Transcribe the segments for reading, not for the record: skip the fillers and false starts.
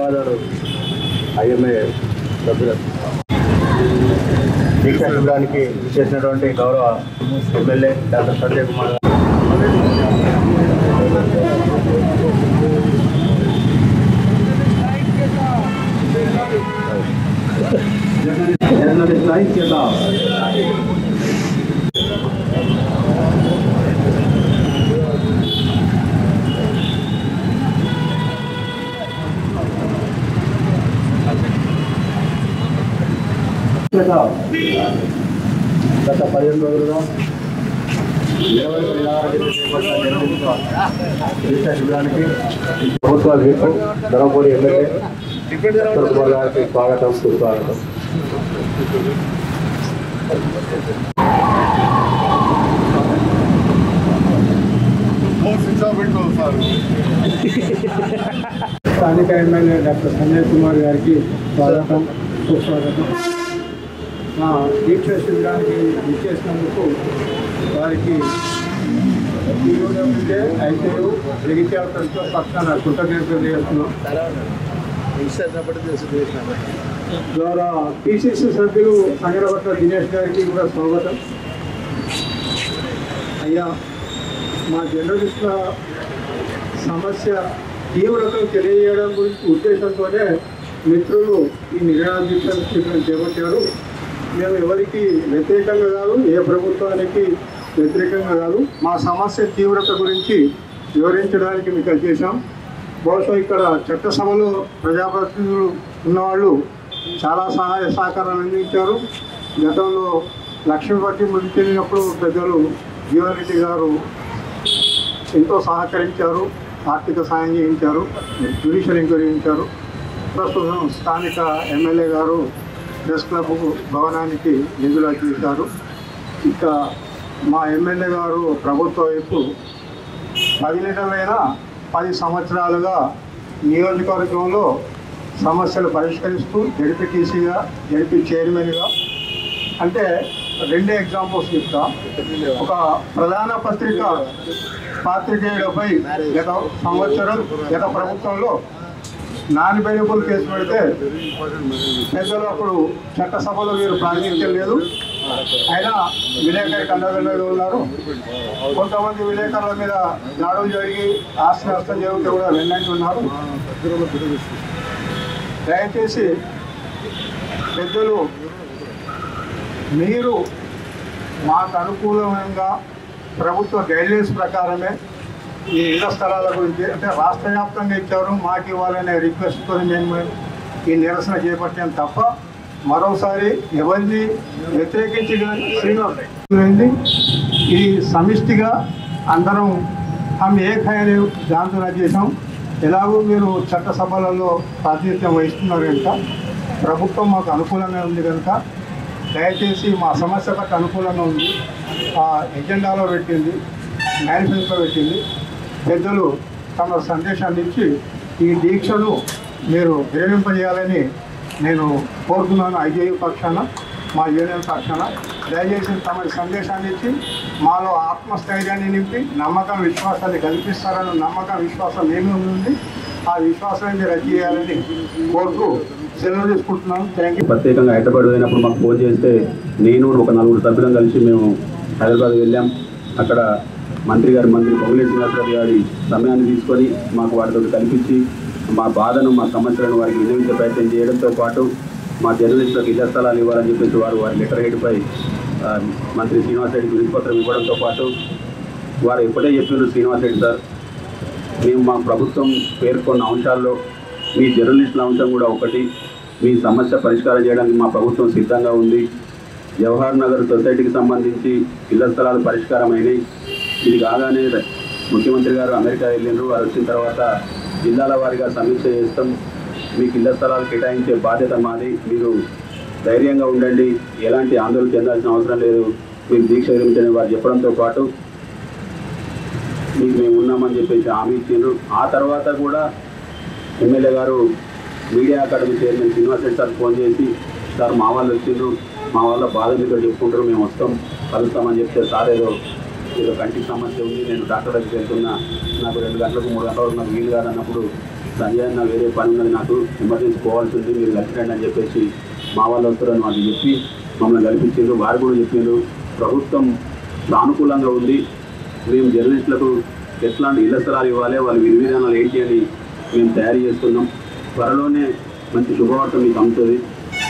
ధన్యవాదాలు ఐఎంఏ సభ్యులకు. దీక్ష శిబిరానికి చేసినటువంటి గౌరవ ఎమ్మెల్యే డాక్టర్ సంజయ్ కుమార్ గారు, గత 15 రోజులుగా దీక్ష శిబిరానికి ప్రభుత్వ వీపు ధర్మపురి ఎమ్మెల్యే డాక్టర్ కుమార్ గారికి స్వాగతం, సుస్వాగతం. స్థానిక ఎమ్మెల్యే డాక్టర్ సంజయ్ కుమార్ గారికి స్వాగతం, సుస్వాగతం. మా దీక్ష శిబిరానికి ఇచ్చేసినందుకు వారికి ఈరోజే ఐటీయూ జగిత్యాల ప్రభుత్వ పక్షాన కృతజ్ఞతలు చేస్తున్నాం. ద్వారా పిసిసి సభ్యులు సంగరభట్ల దినేష్ గారికి కూడా స్వాగతం. అయ్యా, మా జర్నలిస్టుల సమస్య తీవ్రతను తెలియజేయడం గురించి ఉద్దేశంతోనే మిత్రులు ఈ నిరాదీక్ష శిబిరం చేపట్టారు. మేము ఎవరికి వ్యతిరేకంగా కాదు, ఏ ప్రభుత్వానికి వ్యతిరేకంగా కాదు, మా సమస్య తీవ్రత గురించి వివరించడానికి మీకు చేశాం. బహుశా ఇక్కడ చట్టసభలో ప్రజాప్రతినిధులు ఉన్నవాళ్ళు చాలా సహాయ సహకారాలు అందించారు. గతంలో లక్ష్మీపట్టి మృతి చెందినప్పుడు పెద్దలు జీవన్ రెడ్డి గారు ఎంతో సహకరించారు, ఆర్థిక సాయం చేయించారు, జ్యుడిషియల్ ఎంక్వైరీ చేయించారు. ప్రస్తుతం స్థానిక ఎమ్మెల్యే గారు ప్రెస్ క్లబ్ భవనానికి నిధులు చేశారు. ఇక మా ఎమ్మెల్యే గారు ప్రభుత్వ వైపు 10 నెలలైన 10 సంవత్సరాలుగా నియోజకవర్గంలో సమస్యలు పరిష్కరిస్తూ జడ్పీటీసీగా, జడ్పీ చైర్మన్గా, అంటే 2 ఎగ్జాంపుల్స్ చెప్తా. ఒక ప్రధాన పత్రిక పాత్రికేయులపై గత సంవత్సరం గత ప్రభుత్వంలో నాన్ బెయిలబుల్ కేసు పెడితే పెద్దలు అప్పుడు చట్టసభలో వీరు ప్రాతినిధ్యం అయినా విలేకరి కండగండగా ఉన్నారు. కొంతమంది విలేకరుల మీద దాడులు జరిగి ఆస్తి నష్టం జరిగితే కూడా వెన్నంటున్నారు. దయచేసి పెద్దలు మీరు మాకు అనుకూలంగా ప్రభుత్వ గైడ్లైన్స్ ప్రకారమే ఈ ఇళ్ల స్థలాల గురించి, అంటే రాష్ట్ర వ్యాప్తంగా ఇచ్చారు, మాకు ఇవ్వాలనే రిక్వెస్ట్తో మేము ఈ నిరసన చేపట్టాం తప్ప మరోసారి ఎవరిని వ్యతిరేకించి శ్రీనివాసైంది. ఇది సమిష్టిగా అందరం ఏకైనా దాంతో చేసాం. ఎలాగో మీరు చట్టసభలలో ప్రాతినిధ్యం వహిస్తున్నారు కనుక, ప్రభుత్వం మాకు అనుకూలంగా ఉంది కనుక దయచేసి మా సమస్య పట్ల అనుకూలంగా ఉంది, ఆ ఎజెండాలో పెట్టింది, మేనిఫెస్టోలో పెట్టింది. పెద్దలు తమ సందేశాన్ని ఇచ్చి ఈ దీక్షను మీరు విరమింపజేయాలని నేను కోరుతున్నాను. ఐజేయు పక్షాన, మా యూనియన్ పక్షాన దయచేసి తమ సందేశాన్ని ఇచ్చి మాలో ఆత్మస్థైర్యాన్ని నింపి నమ్మకం, విశ్వాసాన్ని కల్పిస్తారన్న నమ్మకం, విశ్వాసం ఏమి ఉంది, ఆ విశ్వాసాన్ని రద్దు చేయాలని కోరుతూ సెలవు తీసుకుంటున్నాను. Thank you. ప్రత్యేకంగా హైదరాబాద్ పోయినప్పుడు మాకు ఫోన్ చేస్తే నేను ఒక 4 సభ్యులను కలిసి మేము హైదరాబాద్ వెళ్ళాం. అక్కడ మంత్రి పొంగులేటి శ్రీనివాసరెడ్డి గారి సమయాన్ని తీసుకొని మాకు వాటితో కల్పించి మా బాధను, మా సమస్యలను వారికి వినియోగించే ప్రయత్నం చేయడంతో పాటు మా జర్నలిస్టులకు ఇళ్ల స్థలాలు ఇవ్వాలని చెప్పేసి వారి లెటర్ హెడ్పై మంత్రి శ్రీనివాసరెడ్డికి వినతిపత్రం ఇవ్వడంతో పాటు వారు ఎప్పుడే చెప్పారు, శ్రీనివాసరెడ్డి సార్ మేము మా ప్రభుత్వం పేర్కొన్న అంశాల్లో మీ జర్నలిస్టుల అంశం కూడా ఒకటి, మీ సమస్య పరిష్కారం చేయడానికి మా ప్రభుత్వం సిద్ధంగా ఉంది. జవహర్ నగర్ సొసైటీకి సంబంధించి ఇళ్ల స్థలాలు పరిష్కారం అయినాయి. ఇది కాగానే ముఖ్యమంత్రి గారు అమెరికా వెళ్ళినారు. వారు వచ్చిన తర్వాత జిల్లాల వారీగా సమీక్ష చేస్తాం, మీకు ఇళ్ల స్థలాలు కేటాయించే బాధ్యత మాది, మీరు ధైర్యంగా ఉండండి, ఎలాంటి ఆందోళన చెందాల్సిన అవసరం లేదు, మీరు దీక్ష విరమించని వారు చెప్పడంతో పాటు మీకు మేము ఉన్నామని చెప్పేసి హామీ ఇచ్చిండ్రు. ఆ తర్వాత కూడా ఎమ్మెల్యే గారు media academy chairman Srinivasa Reddy sir phone చేసి, సార్ మా వాళ్ళు వచ్చిండ్రు, మా వాళ్ళ బాధ మీద చెప్పుకుంటారు, మేము వస్తాం కలుస్తామని చెప్తే, సార్ ఏదో కంటికి సమస్య ఉంది, నేను డాక్టర్ దగ్గరికి వెళ్తున్నా, నాకు 2 గంటలకు 3 గంటలకు నాకు వీలు కాదన్నప్పుడు సంజయ్ అన్న వేరే పని ఉన్నది, నాకు ఎమర్జెన్సీ పోవాల్సి ఉంది, మీరు కలిసిరండి అని చెప్పేసి మా వాళ్ళు వస్తారని వాళ్ళు చెప్పి మమ్మల్ని కల్పించారు. వారు కూడా చెప్పారు ప్రభుత్వం సానుకూలంగా ఉంది, మేము జర్నలిస్టులకు ఎట్లాంటి ఇళ్ల స్థలాలు ఇవ్వాలి, వాళ్ళ విధి విధానాలు ఏంటి అని మేము తయారు చేస్తున్నాం, త్వరలోనే మంచి శుభవార్త మీకు అందుతుంది,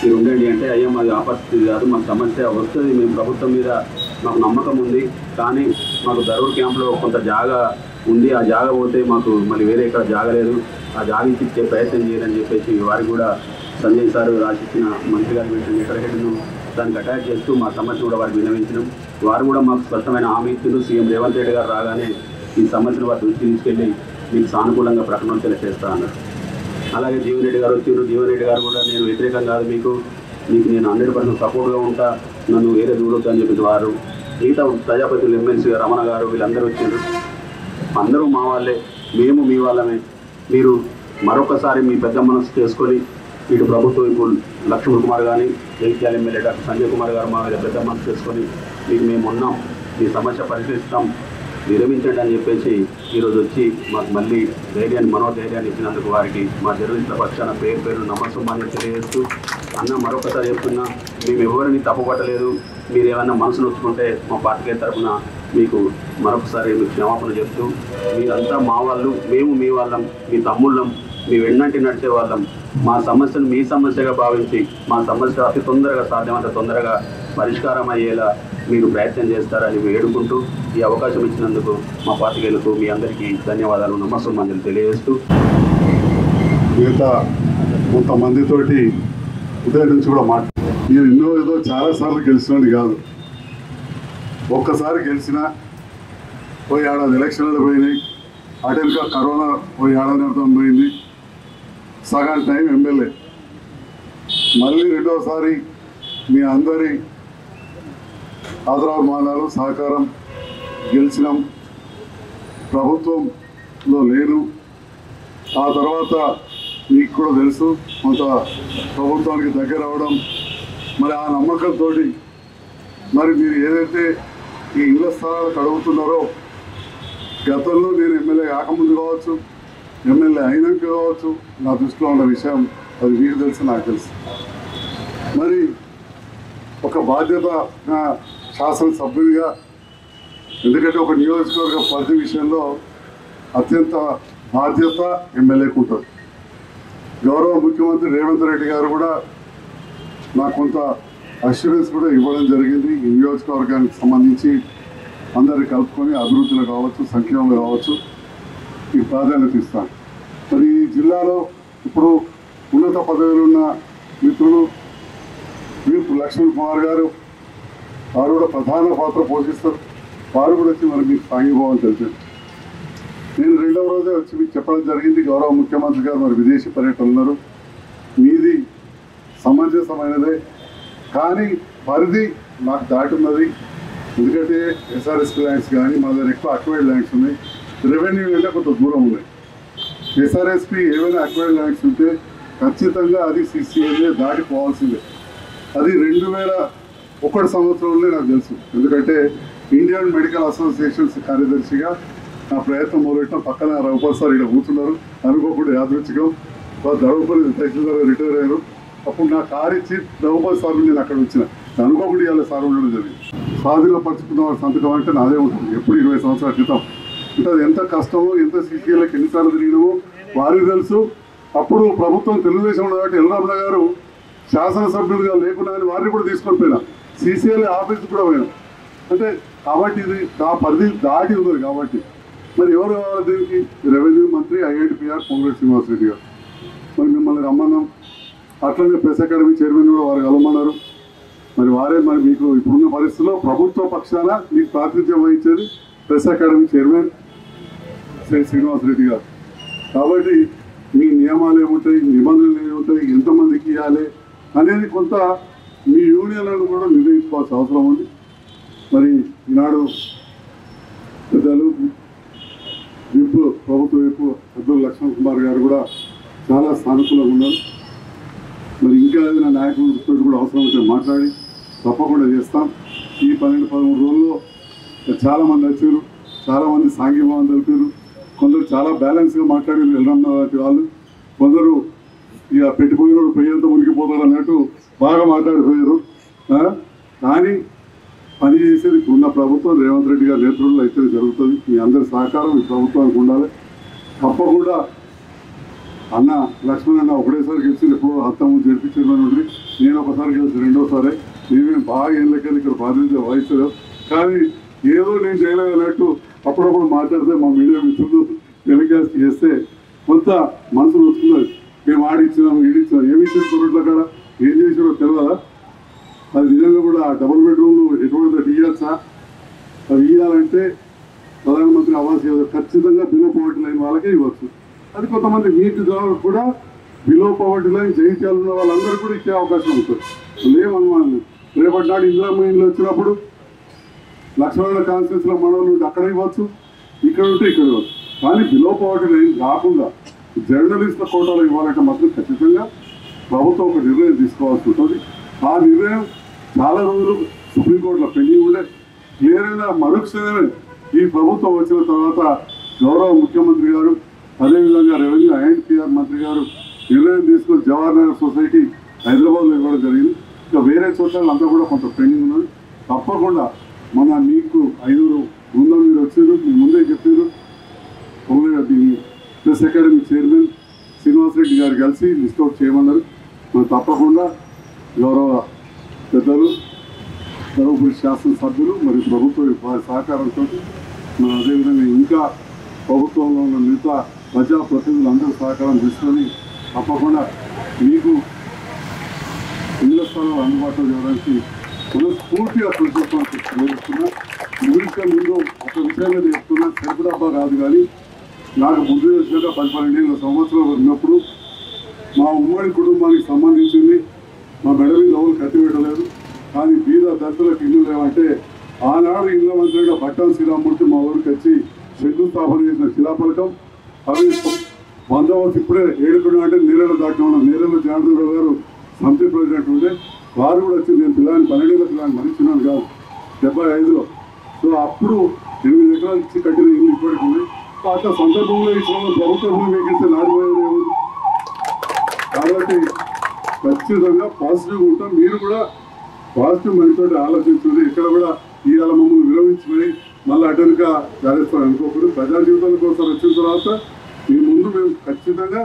మీరు ఉండండి అంటే అయ్యా మాది ఆపత్తి కాదు, మాకు సమస్య వస్తుంది, మేము ప్రభుత్వం మీద మాకు నమ్మకం ఉంది, కానీ మాకు దరూర్ క్యాంప్లో కొంత జాగా ఉంది, ఆ జాగా పోతే మాకు మళ్ళీ వేరే ఇక్కడ జాగా లేదు, ఆ జాగా ఇచ్చే ప్రయత్నం చేయాలని చెప్పేసి వారికి కూడా సంజయ్ సార్ రాసిచ్చిన మంత్రి గారు పెట్టిన లెటర్ హెడ్ను దానికి అటాచ్ చేస్తూ మా సమస్య కూడా వారికి విన్నవించినాం. వారు కూడా మాకు స్పష్టమైన హామీ ఇచ్చారు. సీఎం రేవంత్ రెడ్డి గారు రాగానే ఈ సమస్యను వారి దృష్టికి తీసుకెళ్ళి మీకు సానుకూలంగా ప్రకటన తెలియజేస్తా అన్నారు. అలాగే జీవన్ రెడ్డి గారు వచ్చారు. జీవన్ రెడ్డి గారు కూడా నేను వ్యతిరేకం కాదు, మీకు నేను 100% సపోర్ట్గా ఉంటా, నన్ను వేరే చూడొద్దు అని చెప్పి వారు, మిగతా ప్రజాపతిలు ఎమ్మెల్సీ రమణ గారు వీళ్ళందరూ వచ్చారు. అందరూ మా వాళ్ళే, మేము మీ వాళ్ళమే. మీరు మరొకసారి మీ పెద్ద మనసు చేసుకొని ఇటు ప్రభుత్వం ఇప్పుడు లక్ష్మణ్ కుమార్ కానీ జగిత్యాల ఎమ్మెల్యే డాక్టర్ సంజయ్ కుమార్ గారు మా మీద పెద్ద మనసు చేసుకొని మీకు మేము ఉన్నాం, మీ సమస్య పరిశీలిస్తాం, విరమించండి అని చెప్పేసి ఈరోజు వచ్చి మాకు మళ్ళీ ధైర్యాన్ని మనోధైర్యాన్ని ఇచ్చినందుకు వారికి మా జర్నలిస్టుల పక్షాన పేరు నమస్సుమాన్ని తెలియజేస్తూ, అన్న మరొకసారి చెప్తున్నా, మేము ఎవరిని తప్పుపట్టలేదు, మీరు ఏమైనా మనసు నొచ్చుకుంటే మా పార్టీ తరఫున మీకు మరొకసారి మీకు క్షమాపణ చెప్తూ, మీరంతా మా వాళ్ళు, మేము మీ వాళ్ళం, మీ తమ్ముళ్ళం, మీ వెన్నంటి నడిచే వాళ్ళం, మా సమస్యను మీ సమస్యగా భావించి మా సమస్య అతి తొందరగా సాధ్యమంత తొందరగా పరిష్కారం అయ్యేలా మీరు ప్రయత్నం చేస్తారని వేడుకుంటూ ఈ అవకాశం ఇచ్చినందుకు మా పార్టీలకు మీ అందరికీ ధన్యవాదాలు నమస్సుమాంజలి తెలియజేస్తూ, మిగతా కొంతమందితోటి ఉదయం నుంచి కూడా నేను ఏదో చాలాసార్లు గెలిచినది కాదు, ఒక్కసారి గెలిచిన పోయి ఏడాది ఎలక్షన్లు పోయినాయి, అటెన్గా కరోనా పోయి ఏడాది అర్థం పోయింది, సగం టైం ఎమ్మెల్యే, మళ్ళీ రెండోసారి మీ అందరి ఆదరాభిమానాలు సహకారం గెలిచినాం, ప్రభుత్వంలో లేను. ఆ తర్వాత మీకు కూడా తెలుసు కొంత ప్రభుత్వానికి దగ్గర అవడం, మరి ఆ నమ్మకంతో మరి మీరు ఏదైతే ఈ ఇళ్ల స్థలాలకు అడుగుతున్నారో, గతంలో నేను ఎమ్మెల్యే కాకముందు కావచ్చు, ఎమ్మెల్యే అయినాక కావచ్చు, నా దృష్టిలో ఉన్న విషయం అది మీకు తెలుసు, నాకు తెలుసు. మరి ఒక బాధ్యత శాసనసభ్యుడిగా, ఎందుకంటే ఒక నియోజకవర్గ పరిధి విషయంలో అత్యంత బాధ్యత ఎమ్మెల్యేకు ఉంటుంది. గౌరవ ముఖ్యమంత్రి రేవంత్ రెడ్డి గారు కూడా నాకు కొంత అష్యూరెన్స్ కూడా ఇవ్వడం జరిగింది. ఈ నియోజకవర్గానికి సంబంధించి అందరినీ కలుపుకొని అభివృద్ధిలో కావచ్చు, సంక్షేమంలో కావచ్చు ఈ ప్రాధాన్యత ఇస్తాను. మరి ఈ జిల్లాలో ఇప్పుడు ఉన్నత పదవిలో ఉన్న మిత్రులు వీపు లక్ష్మణ్ కుమార్ గారు, వారు కూడా ప్రధాన పాత్ర పోషిస్తారు. వారు కూడా వచ్చి మరి మీకు సాంఘీభావం తెలిపారు. నేను రెండవ రోజే వచ్చి మీకు చెప్పడం జరిగింది, గౌరవ ముఖ్యమంత్రి గారు మరి విదేశీ పర్యటన ఉన్నారు, మీది సమంజసమైనదే, కానీ పరిధి నాకు దాటున్నది. ఎందుకంటే ఎస్ఆర్ఎస్పీ ల్యాండ్స్ కానీ మా దగ్గర ఎక్కువ అక్వైర్డ్ ల్యాండ్స్ ఉన్నాయి, రెవెన్యూ అంటే కొంత దూరం ఉన్నాయి. ఎస్ఆర్ఎస్పీ ఏమైనా అక్వైర్డ్ ల్యాండ్స్ ఉంటే ఖచ్చితంగా అది సిసిఏ దాటిపోవాల్సిందే. అది 2001 సంవత్సరంలో నాకు తెలుసు, ఎందుకంటే ఇండియన్ మెడికల్ అసోసియేషన్స్ కార్యదర్శిగా నా ప్రయత్నం మొదలెట్టడం. పక్కన రఘుపతి సార్ ఇక్కడ కూర్చున్నారు, అనుకోకుండా యాదృచ్ఛికం రఘుపతి తహసీల్దార్ రిటైర్ అయ్యారు. అప్పుడు నా కారు ఇచ్చి రఘుపతి సార్ నేను అక్కడ వచ్చిన, అనుకోకుండా ఇవాళ సార్ ఉండడం జరిగింది. స్వాధీనపరుచుకున్న వారి సంతకం అంటే నాదే ఉంటుంది, ఎప్పుడు 20 సంవత్సరాల క్రితం. అంటే అది ఎంత కష్టమో, ఎంత సీసీఎల్కి ఎన్నిసార్లు తిరిగినామో వారికి తెలుసు. అప్పుడు ప్రభుత్వం తెలుగుదేశం ఉన్న కాబట్టి ఎల్రామణ గారు శాసనసభ్యులుగా లేకున్నా అని వారిని కూడా తీసుకొని పోయినా, సీసీఎల్ ఆఫీస్కి కూడా పోయినా. అంటే కాబట్టి ఇది ఆ పరిధి దాటి ఉంది. కాబట్టి మరి ఎవరు కావాలి దీనికి? రెవెన్యూ మంత్రి ఐఐటిపిఆర్ పొంగులేటి శ్రీనివాసరెడ్డి గారు. మరి మిమ్మల్ని రమ్మన్నాం, అట్లనే ప్రెస్ అకాడమీ చైర్మన్ కూడా వారు కలవమన్నారు. మరి వారే మరి మీకు ఇప్పుడున్న పరిస్థితుల్లో ప్రభుత్వ పక్షాన మీకు ప్రాతినిధ్యం వహించేది press academy chairman Shri Srinivasa Reddy గారు. కాబట్టి మీ నియమాలు ఏముంటాయి, నిబంధనలు ఏముంటాయి, ఎంతమందికి ఇవ్వాలి అనేది కొంత మీ యూనియన్లను కూడా నిర్ణయించుకోవాల్సిన అవసరం ఉంది. మరి ఈనాడు పెద్దలు విప్ ప్రభుత్వ విప్ పెద్దలు లక్ష్మణ్ కుమార్ గారు కూడా చాలా సానుకూలంగా ఉన్నారు. మరి ఇంకా ఏదైనా నాయకులతో కూడా అవసరం ఉంటే మాట్లాడి తప్పకుండా చేస్తాం. ఈ 12-13 రోజుల్లో చాలామంది వచ్చారు, చాలామంది సాంఘీభావం తెలిపారు, కొందరు చాలా బ్యాలెన్స్గా మాట్లాడారు. ఎల్రమ్మ లాంటి వాళ్ళు కొందరు ఇక పెట్టిపోయిన పొయ్యంతా మునిగిపోతాడు అన్నట్టు బాగా మాట్లాడిపోయారు. కానీ పని చేసేది ఉన్న ప్రభుత్వం రేవంత్ రెడ్డి గారి నేతృత్వంలో అయితే జరుగుతుంది. మీ అందరి సహకారం ఈ ప్రభుత్వానికి ఉండాలి. తప్పకుండా అన్న లక్ష్మణ్ అన్న ఒకటేసారి గెలిచి ఎప్పుడు హత్తము జరిపించమని ఉండి, నేను ఒకసారి గెలిచి రెండోసారి మేమేం బాగా ఏళ్ళకెళ్ళి ఇక్కడ బాధ్యత వహించలేదు. కానీ ఏదో నేను చేయలేదన్నట్టు అప్పుడప్పుడు మాట్లాడితే మా మీడియా మిత్రులు టెలికాస్ట్ చేస్తే కొంత మనసులు వస్తున్నది. మేము ఆడిచ్చినాము ఈడిచ్చినాం, ఏమి ఇచ్చిన కొరట్ల కాడ ఏం చేసినో తెలియదా? అది నిజంగా కూడా డబుల్ బెడ్రూమ్లు ఎటువంటి ఇవ్వచ్చా? అది ఇవ్వాలంటే ప్రధానమంత్రి ఆవాస్ యోజన ఖచ్చితంగా బిలో పవర్టీ లైన్ వాళ్ళకే ఇవ్వచ్చు. అది కొంతమంది నీటి ద్వారా కూడా బిలో పవర్టీ లైన్ జయించాలన్న వాళ్ళందరూ కూడా ఇచ్చే అవకాశం ఉంటుంది. లేమనుమానం రేపటి నాడు ఇందిరామ్మ ఇండ్లు వచ్చినప్పుడు లక్షల కాన్స్టిట్యూన్సీలో మనోళ్ళు అక్కడ ఇవ్వచ్చు, ఇక్కడ ఉంటే ఇక్కడ ఇవ్వచ్చు. కానీ బిలో పవర్టీ లైన్ కాకుండా జర్నలిస్టుల కోటాలో ఇవ్వాలంటే మాత్రం ఖచ్చితంగా ప్రభుత్వం ఒక నిర్ణయం తీసుకోవాల్సి ఉంటుంది. ఆ నిర్ణయం చాలా రోజులు సుప్రీంకోర్టులో పెండింగ్ ఉండే. క్లియర్గా మరొకసారి ఈ ప్రభుత్వం వచ్చిన తర్వాత గౌరవ ముఖ్యమంత్రి గారు, అదేవిధంగా రెవెన్యూ అండ్ పిఆర్ మంత్రి గారు నిర్ణయం తీసుకుని జవహర్ నగర్ సొసైటీ హైదరాబాద్లో ఇవ్వడం జరిగింది. ఇంకా వేరే చోట్ల అంతా కూడా కొంత పెండింగ్ ఉన్నది. తప్పకుండా మన మీకు 5 బృందం మీరు వచ్చారు, మీ ముందే చెప్పారు. ప్రెస్ అకాడమీ చైర్మన్ శ్రీనివాసరెడ్డి గారు కలిసి లిస్ట్ అవుట్ చేయమన్నారు. మనం తప్పకుండా గౌరవ పెద్దలు, ధర్మపురి శాసనసభ్యులు మరియు ప్రభుత్వ వారి సహకారంతో మనం అదేవిధంగా ఇంకా ప్రభుత్వంలో ఉన్న మిగతా ప్రజాప్రతినిధులు అందరూ సహకారం తీసుకొని తప్పకుండా మీకు ఇళ్ల స్థలాలు అందుబాటులో చేయడానికి మనస్ఫూర్తిగా కృతజ్ఞతలు తెలియజేస్తున్నా. ముగించే ముందు ఒక విషయం మీద చెప్తున్నా, సరిపడాబా కాదు కానీ నాకు ముందు చేసినాక 12 సంవత్సరాలు ఉన్నప్పుడు మా ఉమ్మడి కుటుంబానికి సంబంధించింది మా మెడ మీద ఎవరు కట్టి పెట్టలేదు. కానీ బీద దళితులకు ఇల్లు లేవంటే ఆనాడు ఇళ్ళ మంత్రిగా పట్టాల శ్రీరామూర్తి మా ఊరికి వచ్చి శంకుస్థాపన చేసిన శిలాఫలకం. అవి బందోబస్తు ఇప్పుడే ఏడుకున్నా అంటే నీళ్ళలో దాటిన ఉన్నాం. నీళ్ళలో జనార్దన్ గారు సమితి ప్రెసిడెంట్ ఉంటే వారు కూడా వచ్చి నేను పిల్లని 12 ఏళ్ళ పిల్లని మరించినాను కాదు 75లో. సో అప్పుడు 8 ఎకరాలు ఇచ్చి కట్టిన ఇల్లు ఇప్పటికి ఉంది. అట్లా సందర్భంలో ఇచ్చిన ప్రభుత్వ భూమి వేగిస్తే నాడిపోయేది ఏముంది. కాబట్టి ఖచ్చితంగా పాజిటివ్గా ఉంటాం. మీరు కూడా పాజిటివ్ మైండ్ తోటి ఆలోచించుంది. ఇక్కడ కూడా ఇవాళ మమ్మల్ని విరమించుకొని మళ్ళీ అటెన్గా చేస్తాను అనుకోకూడదు. ప్రజా జీవితాల కోసం వచ్చిన తర్వాత మీ ముందు మేము ఖచ్చితంగా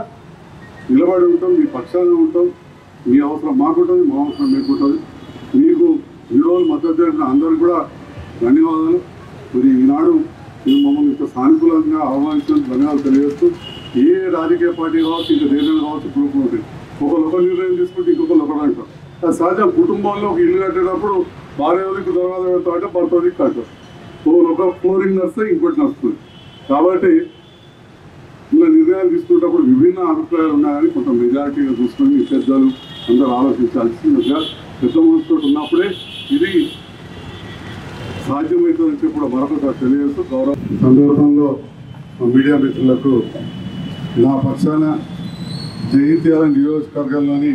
నిలబడి ఉంటాం, మీ పక్షాన ఉంటాం. మీ అవసరం మాకుంటుంది, మా అవసరం మీకుంటుంది. మీకు ఈరోజు మద్దతు చేసిన అందరూ కూడా ధన్యవాదాలు. మరి ఈనాడు మేము మమ్మల్ని ఇంత సానుకూలంగా ఆహ్వానించడానికి ధన్యవాదాలు తెలియజేస్తూ, ఏ రాజకీయ పార్టీ కావచ్చు, ఇంకా దేశం కావచ్చు, గ్రూప్ ఉంటుంది. ఒక నిర్ణయం తీసుకుంటే ఇంకొకరు ఒకరు అంటారు. అది సహజం. కుటుంబంలో ఒక ఇల్లు కట్టేటప్పుడు భార్యకి దర్వాజా పెడతా అంటే భర్తకి కట్టారు. ఒక ఫ్లోరింగ్ నడిస్తే ఇంకోటి నడుస్తుంది. కాబట్టి ఇలా నిర్ణయాలు తీసుకునేటప్పుడు విభిన్న అభిప్రాయాలు ఉన్నాయని కొంత మెజారిటీగా చూసుకొని పెద్దలు అందరూ ఆలోచించాల్సిందిగా పెద్ద మనసుతో ఉన్నప్పుడే ఇది సాధ్యమవుతుందని చెప్పి కూడా మరొకసారి తెలియజేస్తూ గౌరవ సందర్భంలో మీడియా మిత్రులకు నా పక్షాన జగిత్యాల నియోజకవర్గంలోని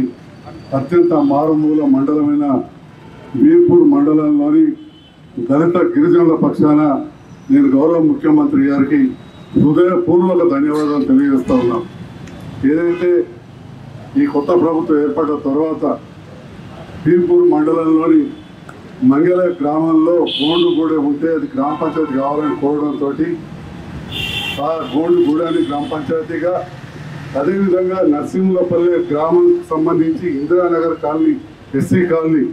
అత్యంత మారుమూల మండలమైన వీర్పూర్ మండలంలోని దళిత గిరిజనుల పక్షాన నేను గౌరవ ముఖ్యమంత్రి గారికి హృదయపూర్వక ధన్యవాదాలు తెలియజేస్తా ఉన్నాం. ఏదైతే ఈ కొత్త ప్రభుత్వం ఏర్పడిన తర్వాత వీర్పూర్ మండలంలోని మంగళ గ్రామంలో గోండు గూడెం ఉంటే అది గ్రామ పంచాయతీ కావాలని కోరడంతో ఆ గోండు గూడాన్ని గ్రామ పంచాయతీగా, అదేవిధంగా నర్సింహులపల్లె గ్రామానికి సంబంధించి ఇందిరానగర్ కాలనీ, ఎస్సీ కాలనీ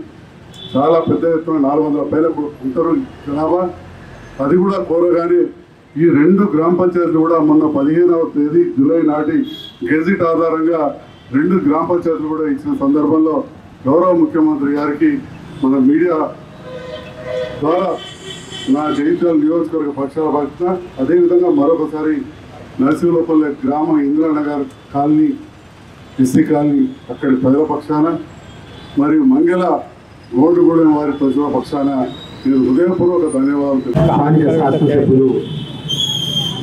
చాలా పెద్ద ఎత్తున 400 పైన ఉంటారు జనాభా. అది కూడా కోరగానే ఈ 2 గ్రామ పంచాయతీలు కూడా మొన్న 15వ తేదీ జూలై నాటి గెజిట్ ఆధారంగా 2 గ్రామ పంచాయతీలు కూడా ఇచ్చిన సందర్భంలో గౌరవ ముఖ్యమంత్రి గారికి మన మీడియా ద్వారా నా జగిత్యాల నియోజకవర్గ పక్షాల పక్షాన, అదేవిధంగా మరొకసారి నరసింహులపల్లె గ్రామ ఇందిరానగర్ కాలనీ, ఎస్సీ కాలనీ అక్కడి ప్రజల పక్షాన మరియు మంగళ గోండుగూడెం వారి ప్రజల పక్షాన నేను హృదయపూర్వక ధన్యవాదాలు. స్థానిక శాసనసభ్యులు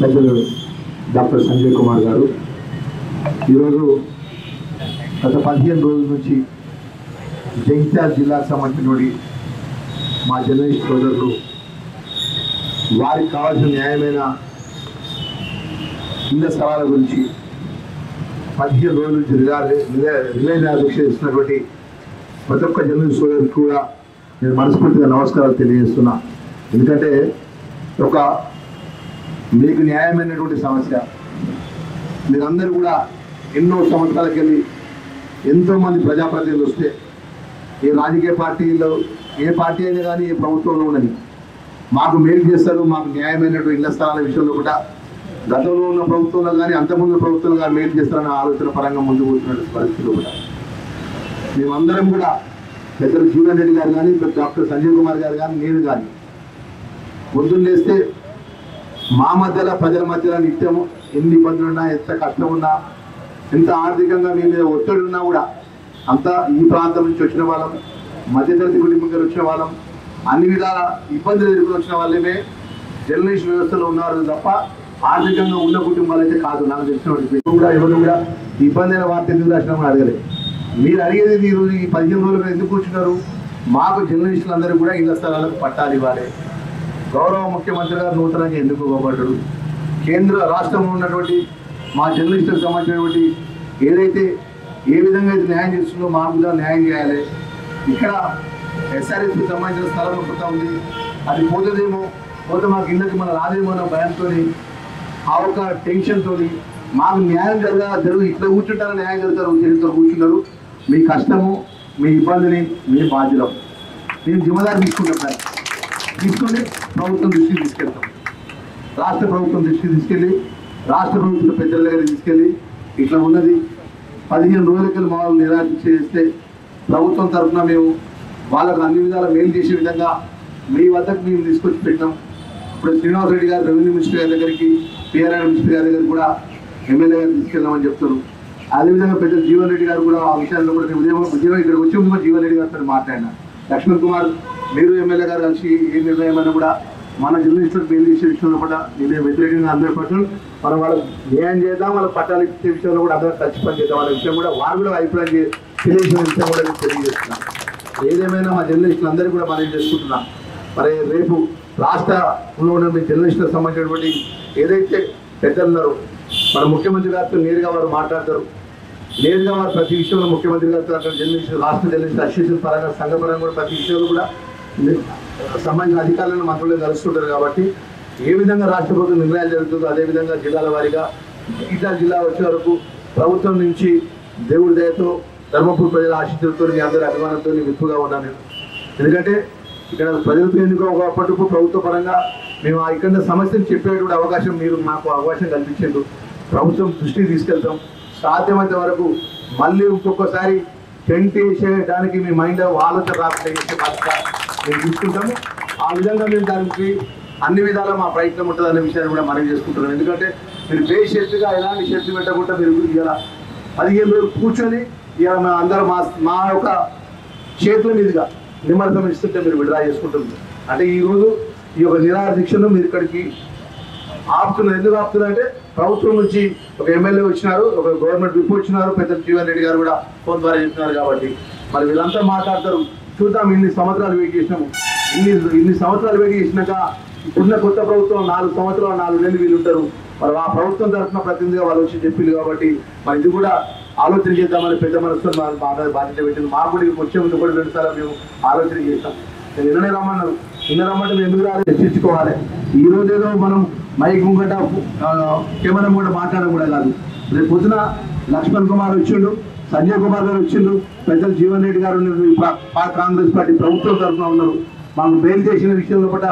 పెద్దలు డాక్టర్ సంజయ్ కుమార్ గారు ఈరోజు గత 15 రోజుల నుంచి జగిత్యాల జిల్లాకు సంబంధించినటువంటి మా జర్నలిస్ట్ సోదరులు వారికి కావాల్సిన న్యాయమైన ఇళ్ల స్థలాల గురించి 15 రోజుల నుంచి రిలే దీక్ష చేస్తున్నటువంటి ప్రతి ఒక్క జర్నలిస్ట్ సోదరులకు కూడా నేను మనస్ఫూర్తిగా నమస్కారాలు తెలియజేస్తున్నా. ఎందుకంటే ఒక మీకు న్యాయమైనటువంటి సమస్య, మీరందరూ కూడా ఎన్నో సంవత్సరాలకు వెళ్ళి ఎంతోమంది ప్రజాప్రతినిధులు వస్తే ఏ రాజకీయ పార్టీలో ఏ పార్టీ అయినా కానీ ఏ ప్రభుత్వంలో ఉన్నది మాకు మేలు చేస్తారు, మాకు న్యాయమైనటువంటి ఇళ్ల స్థలాల విషయంలో కూడా గతంలో ఉన్న ప్రభుత్వంలో కానీ అంతకుముందు ప్రభుత్వంలో కానీ మేలు చేస్తారన్న ఆలోచన పరంగా ముందుకు పోతున్న పరిస్థితులు కూడా మేమందరం కూడా పెద్దలు జీవన్ రెడ్డి గారు కానీ డాక్టర్ సంజయ్ కుమార్ గారు కానీ నేను కానీ పొద్దున్న లేస్తే మా మధ్యలో ప్రజల మధ్యలో నిత్యము ఎన్ని ఇబ్బందులు ఉన్నా, ఎంత కష్టం ఉన్నా, ఎంత ఆర్థికంగా మీ మీద ఒత్తిడి ఉన్నా కూడా అంతా ఈ ప్రాంతం నుంచి వచ్చిన వాళ్ళం, మధ్యతరగతి కుటుంబం వచ్చిన వాళ్ళం, అన్ని విధాల ఇబ్బందులు ఎదుర్కొని వచ్చిన వాళ్ళమే జర్నలిస్ట్ వ్యవస్థలో ఉన్నారు తప్ప ఆర్థికంగా ఉన్న కుటుంబాలు అయితే కాదు. నాకు తెలిసిన కూడా ఎవరు కూడా ఇబ్బంది అయిన వార్త ఎందుకు రాసినా అడగలేదు. మీరు అడిగేది ఈరోజు ఈ 15 రోజులు ఎందుకు కూర్చున్నారు? మాకు జర్నలిస్టులందరూ కూడా ఇళ్ల స్థలాలకు పట్టాలు ఇవ్వాలి. గౌరవ ముఖ్యమంత్రి గారు నూతనంగా ఎందుకు ఇవ్వబడ్డాడు? కేంద్ర రాష్ట్రంలో ఉన్నటువంటి మా జర్నలిస్టులకు సంబంధించినటువంటి ఏదైతే ఏ విధంగా అయితే న్యాయం చేస్తుందో మాకు కూడా న్యాయం చేయాలి. ఇక్కడ ఎస్ఆర్ఎస్కి సంబంధించిన స్థలం ఒకటి ఉంది, అది పోతుందేమో, పోతే మాకు ఇళ్ళకి మన రాదేమో అన్న భయంతో ఆ ఒక టెన్షన్తో మాకు న్యాయం జరుగు ఇట్లా కూర్చుంటారని న్యాయం జరుగుతారు చరిత్ర కూర్చున్నారు. మీ కష్టము మీ ఇబ్బందిని మీ బాధ్యులం మేము జిమ్మదారి తీసుకుంటాం. తీసుకొని ప్రభుత్వం దృష్టికి తీసుకెళ్తాం, రాష్ట్ర ప్రభుత్వం దృష్టికి తీసుకెళ్ళి రాష్ట్ర ప్రభుత్వ పెద్దల దగ్గర తీసుకెళ్ళి ఇట్లా ఉన్నది 15 రోజులకి మా వాళ్ళు నిరాదీక్ష చేస్తే ప్రభుత్వం తరఫున మేము వాళ్ళకు అన్ని విధాల మేలు చేసే విధంగా మీ వద్దకు మేము తీసుకొచ్చి పెట్టినాం. ఇప్పుడు శ్రీనివాస్ రెడ్డి గారు రెవెన్యూ మినిస్టర్ గారి దగ్గరికి, పిఆర్ఆర్ మినిస్టర్ గారి దగ్గర కూడా ఎమ్మెల్యే గారు తీసుకెళ్దామని చెప్తారు. అదేవిధంగా పెద్ద జీవన్ రెడ్డి గారు కూడా ఆ విషయాల్లో కూడా ఉద్యోగం ఇక్కడ వచ్చే ముందు జీవన్ రెడ్డి గారితో మాట్లాడినా. లక్ష్మణ్ కుమార్ మీరు ఎమ్మెల్యే గారు కలిసి ఏ నిర్ణయం అయినా కూడా మన జర్నలిస్టులకు మేలు చేసే విషయంలో కూడా నేను వ్యతిరేకంగా 100% మనం వాళ్ళకి న్యాయం చేద్దాం, వాళ్ళ పట్టాలు ఇచ్చే విషయంలో కూడా అందరూ కలిసి పనిచేద్దాం అనే విషయం కూడా వారు కూడా అభిప్రాయం తెలియజేసిన విషయం కూడా నేను తెలియజేస్తున్నాను. ఏదేమైనా మా జర్నలిస్టులందరూ కూడా మనం చేసుకుంటున్నాం. మరి రేపు రాష్ట్రంలో ఉన్న మీ జర్నలిస్టులకు సంబంధించినటువంటి ఏదైతే పెద్దలు ఉన్నారో మన ముఖ్యమంత్రి గారితో నేరుగా వారు మాట్లాడతారు. నేరుగా వారు ప్రతి విషయంలో ముఖ్యమంత్రి గారితో అక్కడ జర్నలిస్టు రాష్ట్ర జర్నలిస్టు అసోసియేషన్ పరంగా సంఘపరంగా కూడా ప్రతి విషయంలో కూడా సంబంధించిన అధికారులను మంత్రులు కలుస్తుంటారు. కాబట్టి ఏ విధంగా రాష్ట్ర ప్రభుత్వం నిర్ణయాలు జరుగుతుందో అదేవిధంగా జిల్లాల వారీగా ఇట్లా జిల్లా వచ్చే వరకు ప్రభుత్వం నుంచి దేవుడి దయతో ధర్మపూర్ ప్రజల ఆశీస్సులతో మీ అందరి అభిమానంతో విప్పుగా ఉన్నాను. ఎందుకంటే ఇక్కడ ప్రజలతో ఎందుకో ఒకప్పటికు ప్రభుత్వ పరంగా మేము ఇక్కడ సమస్యను చెప్పేటువంటి అవకాశం మీరు మాకు అవకాశం కల్పించారు. ప్రభుత్వం దృష్టికి తీసుకెళ్తాం. సాధ్యమైనంత వరకు మళ్ళీ ఇంకొకసారి టెంట్ వేసేయడానికి మీ మైండ్ ఆలోచన రాకుండా చేసే బాధ్యత మేము తీసుకుంటాము. ఆ విధంగా మేము దానికి అన్ని విధాలా మా ప్రయత్నం ఉంటుంది అనే విషయాన్ని కూడా మనం చేసుకుంటున్నాం. ఎందుకంటే మీరు బేషరతుగా ఎలాంటి షరతు పెట్టకుండా మీరు ఇలా 15 రోజులు కూర్చొని ఇలా మేము అందరూ మా యొక్క చేతుల మీదుగా నిమజ్జనం ఇస్తుంటే మీరు విడుదల చేసుకుంటుంది. అంటే ఈరోజు ఈ యొక్క నిరాహార దీక్షను మీరు ఇక్కడికి ఆపుతున్నారు. ఎందుకు ఆపుతున్నారు అంటే ప్రభుత్వం నుంచి ఒక ఎమ్మెల్యే వచ్చినారు, ఒక గవర్నమెంట్ విప్ వచ్చినారు, పెద్ద జీవన్ రెడ్డి గారు కూడా ఫోన్ ద్వారా చెప్తున్నారు. కాబట్టి మరి వీళ్ళంతా మాట్లాడతారు. చూద్దాం, ఇన్ని సంవత్సరాలు వెయిట్ చేసినాము. ఇన్ని సంవత్సరాలు వెయిట్ చేసినాక ఇప్పుడున్న కొత్త ప్రభుత్వం 4 సంవత్సరాలు 4 నెలలు వీళ్ళు ఉంటారు. మరి ఆ ప్రభుత్వం తరఫున ప్రతినిధిగా వాళ్ళు వచ్చి చెప్పింది. కాబట్టి మరి ఇది కూడా ఆలోచన చేద్దామని పెద్ద మనసుతో బాధ్యత పెట్టింది. మాకు కూడా వచ్చే ముందు కూడా 2 సార్లు మేము ఆలోచన చేస్తాం. నేను నిన్ననే రమ్మన్నారు, నిన్న రమ్మంటే మేము ఎందుకు రాలేదు చర్చించుకోవాలి. ఈ రోజు ఏదో మనం మైక్ ముంగట కెమెరా కూడా మాట్లాడడం కూడా కాదు. రేపు పొద్దున లక్ష్మణ్ కుమార్ వచ్చిండు, సంజయ్ కుమార్ గారు వచ్చిండు, పెద్దలు జీవన్ రెడ్డి గారు కాంగ్రెస్ పార్టీ ప్రభుత్వం తరఫున ఉన్నారు. మాకు బెయిల్ చేసిన విషయంలో కూడా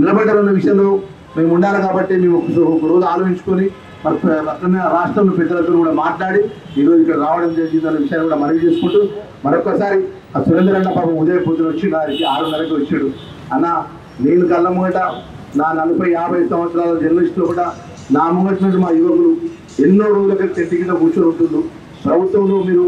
నిలబడ్డారన్న విషయంలో మేము ఉండాలి. కాబట్టి మేము ఒక రోజు ఆలోచించుకొని అట్లనే రాష్ట్రంలో పెద్దలతో కూడా మాట్లాడి ఈరోజు ఇక్కడ రావడం జరిగింది అనే విషయాన్ని కూడా మనవి చేసుకుంటూ మరొకసారి ఆ సురేందర్ అన్న పాపం ఉదయం పొద్దున వచ్చి 6:30కి వచ్చాడు. అన్న నేను కళ్ళ ముంగట నా 40-50 సంవత్సరాల జర్నలిస్టులు కూడా నా ముంగట మా యువకులు ఎన్నో రోజులకి టెంట్ కింద కూర్చొని ఉంటుండ్రు. ప్రభుత్వంలో మీరు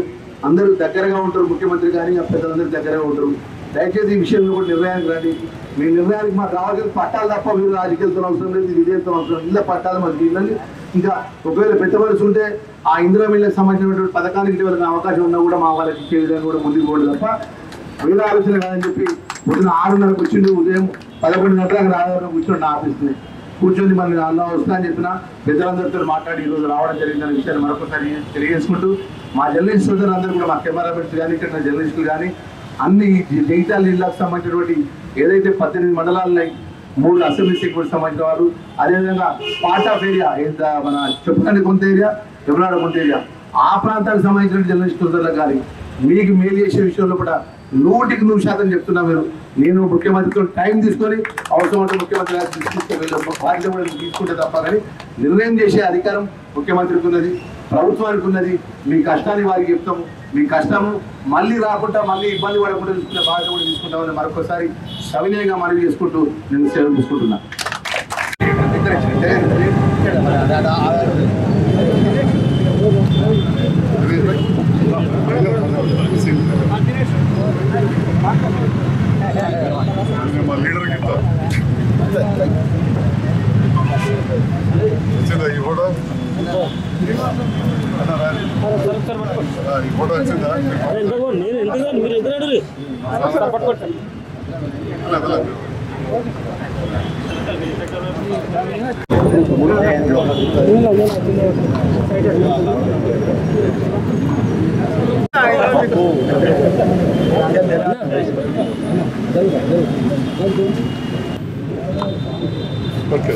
అందరూ దగ్గరగా ఉంటారు, ముఖ్యమంత్రి కానీ పెద్దలందరూ దగ్గరగా ఉంటారు. దయచేసి ఈ విషయంలో కూడా నిర్ణయానికి రండి. మీ నిర్ణయానికి మాకు కావాల్సిన పట్టాలు తప్ప మీరు రాజకీయాలతో అవసరం లేదు, విజయంతో అవసరం. ఇళ్ళ పట్టాలు మాకు ఇళ్ళని ఇంకా ఒకవేళ పెద్ద వలసి ఉంటే ఆ ఇందిరా మిల్లకు సంబంధించినటువంటి పథకానికి వాళ్ళకి అవకాశం ఉన్నా కూడా మా వాళ్ళకి ఇచ్చే విధంగా కూడా ముందుకు పోవడం తప్ప వేరే ఆలోచన కాదని చెప్పి పొద్దున 6:30కి వచ్చిండు, ఉదయం 11 గంటలకు రావాలని కూర్చోండి నా ఆఫీస్ని. కూర్చొని మన అన్న వస్తున్నా అని చెప్పిన పెద్దలందరితో మాట్లాడి ఈరోజు రావడం జరిగిందనే విషయాన్ని మరొకసారి తెలియజేసుకుంటూ మా జర్నలిస్ట్ సోదరులందరూ కూడా మా కెమెరామెన్స్ కానీ ఇక్కడ జర్నలిస్టులు కానీ అన్ని జగిత్యాల జిల్లాకు సంబంధించినటువంటి ఏదైతే 18 మండలాలు ఉన్నాయి, 3 అసెంబ్లీ సెగ్మెంట్ సంబంధించిన వారు, అదేవిధంగా పార్ట్ ఆఫ్ ఏరియా మన చెప్పుకండి కొంత ఏరియా, ఎవరాడ కొంత ఏరియా, ఆ ప్రాంతానికి సంబంధించిన జర్నలిస్ట్ సోదరులకు కానీ మీకు మేలు చేసే విషయంలో కూడా 100% చెప్తున్నా. నేను ముఖ్యమంత్రితో టైం తీసుకొని అవసరం అంటే ముఖ్యమంత్రి గారు బాధ్యత కూడా తీసుకుంటే తప్ప కానీ నిర్ణయం చేసే అధికారం ముఖ్యమంత్రికి ఉన్నది, ప్రభుత్వానికి ఉన్నది. మీ కష్టాన్ని వారికి చెప్తాము, మీ కష్టము మళ్ళీ రాకుండా మళ్ళీ ఇబ్బంది పడకుండా తీసుకునే బాధ్యత కూడా తీసుకుంటామని మరొకసారి సవినయంగా మనవి చేసుకుంటూ నేను సేవ తీసుకుంటున్నా. మా లీడర్కి ఇస్తా వచ్చిందా ఈ ఫోటో? ఈ ఫోటో వచ్చిందా? ఓకే